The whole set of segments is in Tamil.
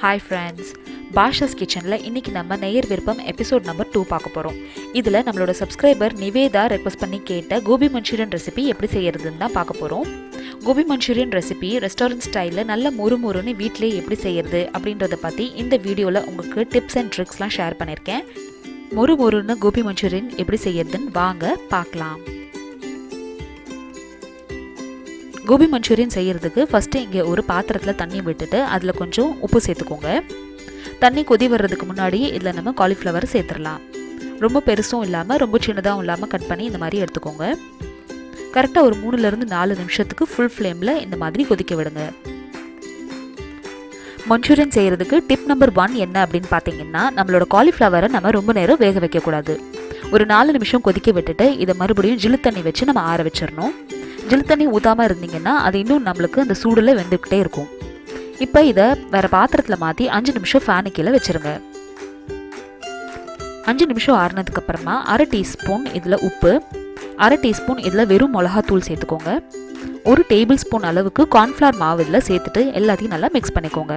ஹாய் ஃப்ரெண்ட்ஸ், பாஷாஸ் கிச்சனில் இன்றைக்கி நம்ம நேயர் விருப்பம் எபிசோட் நம்பர் 2 பார்க்க போகிறோம். இதில் நம்மளோட சப்ஸ்கிரைபர் நிவேதா ரெக்வஸ்ட் பண்ணி கேட்ட கோபி மஞ்சூரியன் ரெசிபி எப்படி செய்கிறதுன்னு தான் பார்க்க போகிறோம். கோபி மஞ்சூரியன் ரெசிபி ரெஸ்டாரண்ட் ஸ்டைலில் நல்ல மொறுன்னு வீட்டிலே எப்படி செய்கிறது அப்படின்றத பற்றி இந்த வீடியோவில் உங்களுக்கு டிப்ஸ் அண்ட் ட்ரிக்ஸ்லாம் ஷேர் பண்ணியிருக்கேன். மொறுன்னு கோபி மஞ்சூரியன் எப்படி செய்கிறதுன்னு வாங்க பார்க்கலாம். கோபி மஞ்சூரியன் செய்கிறதுக்கு ஃபஸ்ட்டு இங்கே ஒரு பாத்திரத்தில் தண்ணி விட்டுட்டு அதில் கொஞ்சம் உப்பு சேர்த்துக்கோங்க. தண்ணி கொதி வர்றதுக்கு முன்னாடி இதில் நம்ம காலிஃப்ளவர் சேர்த்துடலாம். ரொம்ப பெருசும் இல்லாமல் ரொம்ப சின்னதாகவும் இல்லாமல் கட் பண்ணி இந்த மாதிரி எடுத்துக்கோங்க. கரெக்டாக ஒரு 3-4 நிமிஷத்துக்கு ஃபுல் ஃப்ளேமில் இந்த மாதிரி கொதிக்க விடுங்க. மஞ்சூரியன் செய்கிறதுக்கு டிப் நம்பர் 1 என்ன அப்படின்னு பார்த்தீங்கன்னா, நம்மளோட காலிஃப்ளவரை நம்ம ரொம்ப நேரம் வேக வைக்கக்கூடாது. ஒரு 4 நிமிஷம் கொதிக்க விட்டுட்டு இதை மறுபடியும் ஜில்லு தண்ணி வச்சு நம்ம ஆற வச்சிடணும். ஜில்லு தண்ணி ஊற்றாமல் இருந்தீங்கன்னா அது இன்னும் நம்மளுக்கு அந்த சூடில் வெந்துக்கிட்டே இருக்கும். இப்போ இதை வேறு பாத்திரத்தில் மாற்றி 5 நிமிஷம் ஃபேனு கீழே வச்சுருங்க. 5 நிமிஷம் ஆறுனதுக்கப்புறமா 1/2 டீஸ்பூன் இதில் உப்பு, 1/2 டீஸ்பூன் இதில் வெறும் மிளகாத்தூள் சேர்த்துக்கோங்க. 1 டேபிள் ஸ்பூன் அளவுக்கு கார்ன்ஃப்ளவர் மாவு இதில் சேர்த்துட்டு எல்லாத்தையும் நல்லா மிக்ஸ் பண்ணிக்கோங்க.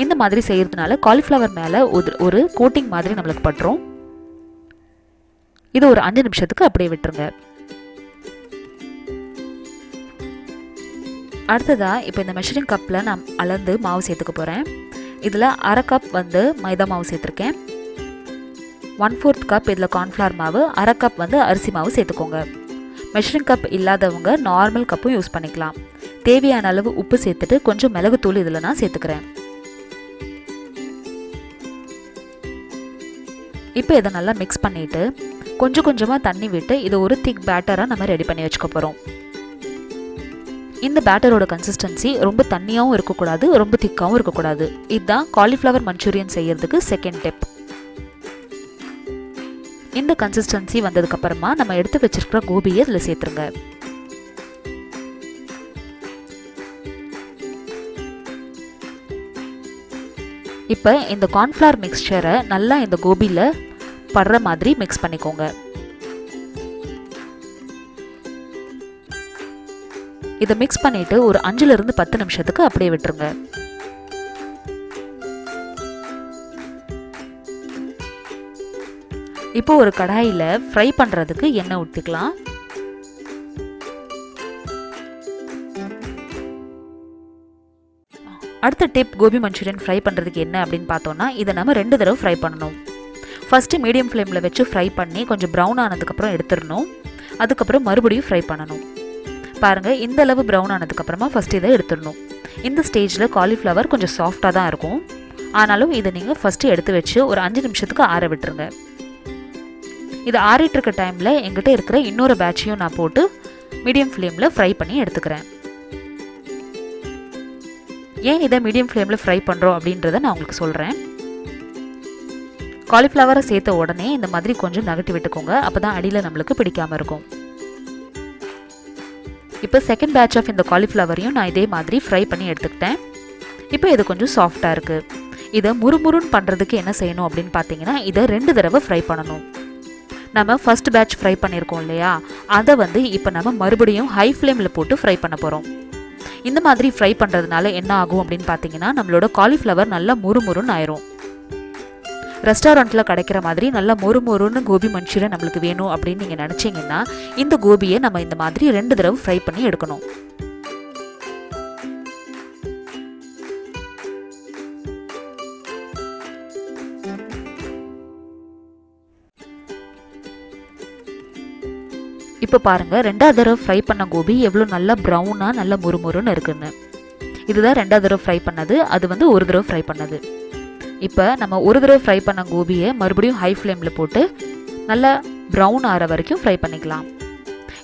இந்த மாதிரி செய்கிறதுனால காலிஃப்ளவர் மேலே ஒரு கோட்டிங் மாதிரி நம்மளுக்கு பட்டுரும். இது ஒரு 5 நிமிஷத்துக்கு அப்படியே விட்டுருங்க. அடுத்ததாக இப்போ இந்த மெஷரிங் கப்பில் நான் அளந்து மாவு சேர்த்துக்க போகிறேன். இதில் 1/2 கப் மைதா மாவு சேர்த்துருக்கேன். 1/4 கப் இதில் கார்ன்ஃப்ளவர் மாவு, 1/2 கப் அரிசி மாவு சேர்த்துக்கோங்க. மெஷரிங் கப் இல்லாதவங்க நார்மல் கப்பும் யூஸ் பண்ணிக்கலாம். தேவையான அளவு உப்பு சேர்த்துட்டு கொஞ்சம் மிளகுத்தூள் இதில் நான் சேர்த்துக்கிறேன். இப்போ இதை நல்லா மிக்ஸ் பண்ணிவிட்டு கொஞ்சம் கொஞ்சமாக தண்ணி விட்டு இதை ஒரு திக் பேட்டராக நம்ம ரெடி பண்ணி வச்சுக்க போகிறோம். இந்த பேட்டரோட கன்சிஸ்டன்சி ரொம்ப தண்ணியாகவும் இருக்கக்கூடாது, ரொம்ப திக்காகவும் இருக்கக்கூடாது. இதுதான் காலிஃப்ளவர் மஞ்சூரியன் செய்யறதுக்கு செகண்ட் டிப். இந்த கன்சிஸ்டன்சி வந்ததுக்கப்புறமா நம்ம எடுத்து வச்சிருக்கிற கோபியை இதில் சேர்த்துருங்க. இப்போ இந்த கார்ன்ஃப்ளவர் மிக்ஸ்சரை நல்லா இந்த கோபியில் படுற மாதிரி மிக்ஸ் பண்ணிக்கோங்க. இதை மிக்ஸ் பண்ணிட்டு ஒரு 5-10 நிமிஷத்துக்கு அப்படியே விட்டுருங்க. இப்போ ஒரு கடாயில் ஃப்ரை பண்ணுறதுக்கு எண்ணெய் ஊற்றிக்கலாம். அடுத்த டிப் கோபி மஞ்சூரியன் ஃப்ரை பண்ணுறதுக்கு என்ன அப்படின்னு பார்த்தோன்னா, இதை நம்ம 2 தடவை ஃப்ரை பண்ணணும். ஃபஸ்ட்டு மீடியம் ஃப்ளேமில் வச்சு ஃப்ரை பண்ணி கொஞ்சம் ப்ரௌன் ஆனதுக்கப்புறம் எடுத்துடணும். அதுக்கப்புறம் மறுபடியும் ஃப்ரை பண்ணணும். பாருங்கள், இந்த அளவு ப்ரௌன் ஆனதுக்கப்புறமா ஃபஸ்ட் இதை எடுத்துடணும். இந்த ஸ்டேஜில் காலிஃப்ளவர் கொஞ்சம் சாஃப்டாக தான் இருக்கும். ஆனாலும் இதை நீங்கள் ஃபஸ்ட்டு எடுத்து வச்சு ஒரு 5 நிமிஷத்துக்கு ஆற விட்டுருங்க. இது ஆறிட்டு இருக்க டைமில் எங்கிட்ட இருக்கிற இன்னொரு பேட்சையும் நான் போட்டு மீடியம் ஃப்ளேமில் ஃப்ரை பண்ணி எடுத்துக்கிறேன். ஏன் இதை மீடியம் ஃப்ளேமில் ஃப்ரை பண்ணுறோம் அப்படின்றத நான் உங்களுக்கு சொல்கிறேன். காலிஃப்ளவரை சேர்த்த உடனே இந்த மாதிரி கொஞ்சம் நகட்டி விட்டுக்கோங்க. அப்போ தான் அடியில் நம்மளுக்கு பிடிக்காமல் இருக்கும். இப்போ செகண்ட் பேட்ச் ஆஃப் இந்த காலிஃப்ளவரையும் நான் இதே மாதிரி ஃப்ரை பண்ணி எடுத்துக்கிட்டேன். இப்போ இது கொஞ்சம் சாஃப்டாக இருக்குது. இதை முறுமுறுன்னு பண்ணுறதுக்கு என்ன செய்யணும் அப்படின்னு பார்த்தீங்கன்னா, இதை 2 தடவை ஃப்ரை பண்ணணும். நம்ம ஃபர்ஸ்ட் பேட்ச் ஃப்ரை பண்ணியிருக்கோம் இல்லையா, அதை இப்போ நம்ம மறுபடியும் ஹை ஃப்ளேமில் போட்டு ஃப்ரை பண்ண போகிறோம். இந்த மாதிரி ஃப்ரை பண்ணுறதுனால என்ன ஆகும் அப்படின்னு பார்த்தீங்கன்னா, நம்மளோட காலிஃப்ளவர் நல்லா முறுமுறுன்னு ஆயிரும். ரெஸ்டாரண்ட்டில் கிடைக்கிற மாதிரி நல்லா மொறுன்னு கோபி மஞ்சூரியன் நம்மளுக்கு வேணும் அப்படின்னு நீங்கள் நினச்சிங்கன்னா, இந்த கோபியை நம்ம இந்த மாதிரி 2 தடவை ஃப்ரை பண்ணி எடுக்கணும். இப்போ பாருங்கள், 2வது தடவை ஃப்ரை பண்ண கோபி எவ்வளோ நல்லா ப்ரௌனாக நல்லா மொறுன்னு இருக்குன்னு. இதுதான் 2வது தடவை ஃப்ரை பண்ணது. அது 1 தடவை ஃப்ரை பண்ணது. இப்போ நம்ம 1 தடவை ஃப்ரை பண்ண கோபியை மறுபடியும் ஹை ஃப்ளேமில் போட்டு நல்லா ப்ரௌன் ஆகிற வரைக்கும் ஃப்ரை பண்ணிக்கலாம்.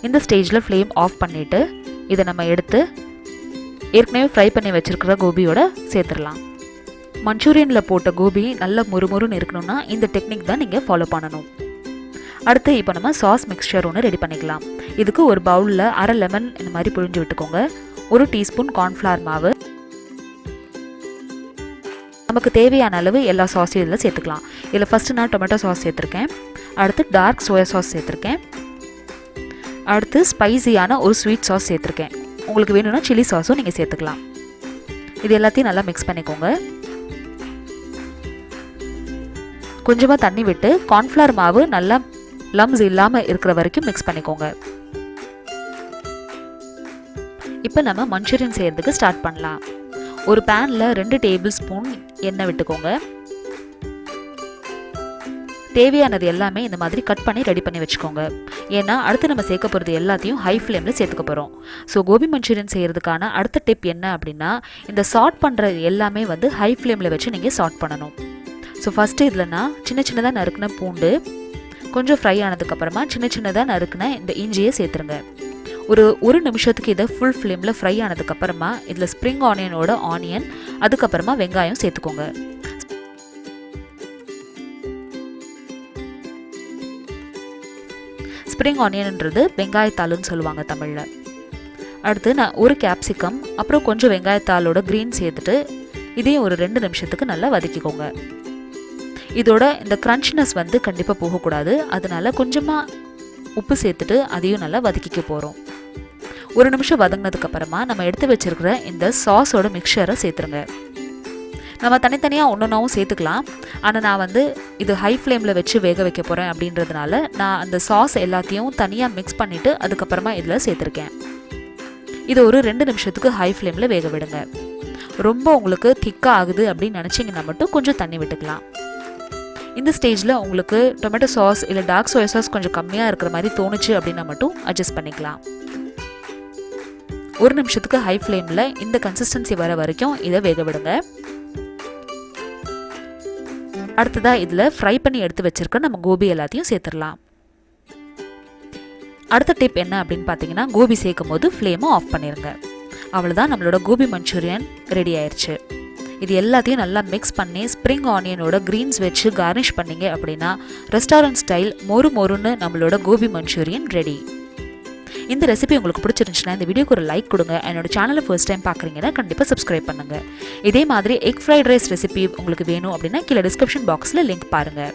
இந்த ஸ்டேஜில் ஃப்ளேம் ஆஃப் பண்ணிவிட்டு இதை நம்ம எடுத்து ஏற்கனவே ஃப்ரை பண்ணி வச்சுருக்கிற கோபியோட சேர்த்துடலாம். மஞ்சூரியனில் போட்ட கோபி நல்லா மொறுன்னு இருக்கணும்னா இந்த டெக்னிக் தான் நீங்கள் ஃபாலோ பண்ணணும். அடுத்து இப்போ நம்ம சாஸ் மிக்ஸ்சர் ஒன்று ரெடி பண்ணிக்கலாம். இதுக்கு ஒரு பவுலில் 1/2 லெமன் இந்த மாதிரி புழிஞ்சு விட்டுக்கோங்க. 1 டீஸ்பூன் கார்ன்ஃப்ளவர் மாவு, நமக்கு தேவையான அளவு எல்லா சாஸையும் இதில் சேர்த்துக்கலாம். இதில் ஃபஸ்ட்டு நான் டொமேட்டோ சாஸ் சேர்த்துருக்கேன். அடுத்து டார்க் சோயா சாஸ் சேர்த்துருக்கேன். அடுத்து ஸ்பைசியான ஒரு ஸ்வீட் சாஸ் சேர்த்துருக்கேன். உங்களுக்கு வேணும்னா சில்லி சாஸும் நீங்கள் சேர்த்துக்கலாம். இது எல்லாத்தையும் நல்லா மிக்ஸ் பண்ணிக்கோங்க. கொஞ்சமாக தண்ணி விட்டு கார்ன்ஃப்ளவர் மாவு நல்லா லம்ஸ் இல்லாமல் இருக்கிற வரைக்கும் மிக்ஸ் பண்ணிக்கோங்க. இப்போ நம்ம மஞ்சூரியன் செய்கிறதுக்கு ஸ்டார்ட் பண்ணலாம். ஒரு பேனில் 2 டேபிள் ஸ்பூன் எண்ணெய் விட்டுக்கோங்க. தேவையானது எல்லாமே இந்த மாதிரி கட் பண்ணி ரெடி பண்ணி வச்சுக்கோங்க. ஏன்னா அடுத்து நம்ம சேர்க்க போகிறது எல்லாத்தையும் ஹை ஃப்ளேமில் சேர்த்துக்க போகிறோம். ஸோ கோபி மஞ்சூரியன் செய்கிறதுக்கான அடுத்த டிப் என்ன அப்படின்னா, இந்த சாட் பண்ணுற எல்லாமே வந்து ஹை ஃப்ளேமில் வச்சு நீங்கள் சாட் பண்ணணும். ஸோ ஃபஸ்ட்டு இதில் நான் சின்னதாக நறுக்கின பூண்டு கொஞ்சம் ஃப்ரை ஆனதுக்கப்புறமா சின்னதாக நறுக்கின இந்த இஞ்சியை சேர்த்துருங்க. ஒரு நிமிஷத்துக்கு இதை ஃபுல் ஃப்ளேமில் ஃப்ரை ஆனதுக்கப்புறமா இதில் ஸ்ப்ரிங் ஆனியனோட ஆனியன் அதுக்கப்புறமா வெங்காயம் சேர்த்துக்கோங்க. ஸ்ப்ரிங் ஆனியன்ன்றது வெங்காயத்தாளுன்னு சொல்லுவாங்க தமிழில். அடுத்து நான் ஒரு கேப்சிகம் அப்புறம் கொஞ்சம் வெங்காயத்தாளோட க்ரீன் சேர்த்துட்டு இதையும் ஒரு 2 நிமிஷத்துக்கு நல்லா வதக்கிக்கோங்க. இதோட இந்த க்ரன்ச்னஸ் வந்து கண்டிப்பாக போகக்கூடாது. அதனால கொஞ்சமாக உப்பு சேர்த்துட்டு அதையும் நல்லா வதக்கிக்க போகிறோம். 1 நிமிஷம் வதங்கினதுக்கப்புறமா நம்ம எடுத்து வச்சிருக்கிற இந்த சாஸோட மிக்சரை சேர்த்துருங்க. நம்ம தனித்தனியாக ஒன்றுனாவும் சேர்த்துக்கலாம். ஆனால் நான் வந்து இது ஹை ஃப்ளேமில் வச்சு வேக வைக்க போகிறேன் அப்படின்றதுனால நான் அந்த சாஸ் எல்லாத்தையும் தனியாக மிக்ஸ் பண்ணிவிட்டு அதுக்கப்புறமா இதில் சேர்த்துருக்கேன். இது ஒரு 2 நிமிஷத்துக்கு ஹை ஃப்ளேமில் வேக விடுங்க. ரொம்ப உங்களுக்கு திக்காக ஆகுது அப்படின்னு நினச்சிங்கன்னா மட்டும் கொஞ்சம் தண்ணி விட்டுக்கலாம். இந்த ஸ்டேஜில் உங்களுக்கு டொமேட்டோ சாஸ் இல்லை டார்க் சோயா சாஸ் கொஞ்சம் கம்மியாக இருக்கிற மாதிரி தோணுச்சு அப்படின்னா மட்டும் அட்ஜஸ்ட் பண்ணிக்கலாம். 1 நிமிஷத்துக்கு ஹை ஃப்ளேமில் இந்த கன்சிஸ்டன்சி வர வரைக்கும் இதை வேக விடுங்க. அடுத்ததாக இதில் ஃப்ரை பண்ணி எடுத்து வச்சிருக்க நம்ம கோபி எல்லாத்தையும் சேர்த்துடலாம். அடுத்த டிப் என்ன அப்படின்னு பார்த்தீங்கன்னா, கோபி சேர்க்கும் போது ஃப்ளேமை ஆஃப் பண்ணிடுங்க. அவ்வளோதான், நம்மளோட கோபி மஞ்சூரியன் ரெடி ஆயிடுச்சு. இது எல்லாத்தையும் நல்லா மிக்ஸ் பண்ணி ஸ்ப்ரிங் ஆனியனோட க்ரீன்ஸ் வச்சு கார்னிஷ் பண்ணிங்க அப்படின்னா ரெஸ்டாரண்ட் ஸ்டைல் மொறுன்னு நம்மளோட கோபி மஞ்சூரியன் ரெடி. இந்த ரெசிபி உங்களுக்கு பிடிச்சிருந்துச்சுன்னா இந்த வீடியோக்கு ஒரு லைக் கொடுங்க. என்னோட சேனலை ஃபர்ஸ்ட் டைம் பார்க்குறீங்கன்னா கண்டிப்பாக சப்ஸ்கிரைப் பண்ணுங்கள். இதே மாதிரி எக் ஃப்ரைட் ரைஸ் ரெசிபி உங்களுக்கு வேணும் அப்படின்னா கீழே டிஸ்கிரிப்ஷன் பாக்ஸில் லிங்க் பாருங்கள்.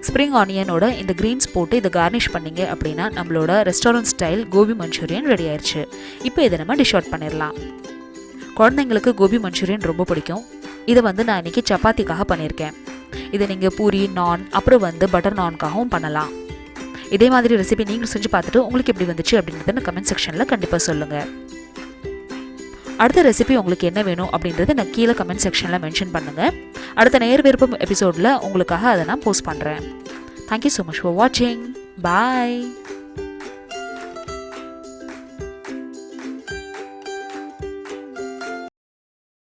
ஸ்ப்ரிங் ஆனியனோட இந்த க்ரீன்ஸ் போட்டு இதை கார்னிஷ் பண்ணிங்க அப்படின்னா நம்மளோட restaurant style gobi manchurian ready ஆயிடுச்சு. இப்போ இதை நம்ம டிஷ் அவுட் பண்ணிடலாம். குழந்தைங்களுக்கு கோபி மஞ்சூரியன் ரொம்ப பிடிக்கும். இதை வந்து நான் இன்றைக்கி சப்பாத்திக்காக பண்ணியிருக்கேன். இதை நீங்கள் பூரி, நான் அப்புறம் வந்து பட்டர் நான்காகவும் பண்ணலாம். இதே மாதிரி ரெசிபி நீங்கள் செஞ்சு பார்த்துட்டு உங்களுக்கு எப்படி வந்துச்சு அப்படின்றத கமெண்ட் செக்ஷனில் கண்டிப்பாக சொல்லுங்கள். அடுத்த ரெசிபி உங்களுக்கு என்ன வேணும் அப்படின்றத நான் கீழே கமெண்ட் செக்ஷனில் மென்ஷன் பண்ணுங்கள். அடுத்த நேர் விருப்பம் எபிசோடில் உங்களுக்காக அதை நான் போஸ்ட் பண்ணுறேன். தேங்க்யூ ஸோ மச் ஃபார் வாட்சிங். பாய்.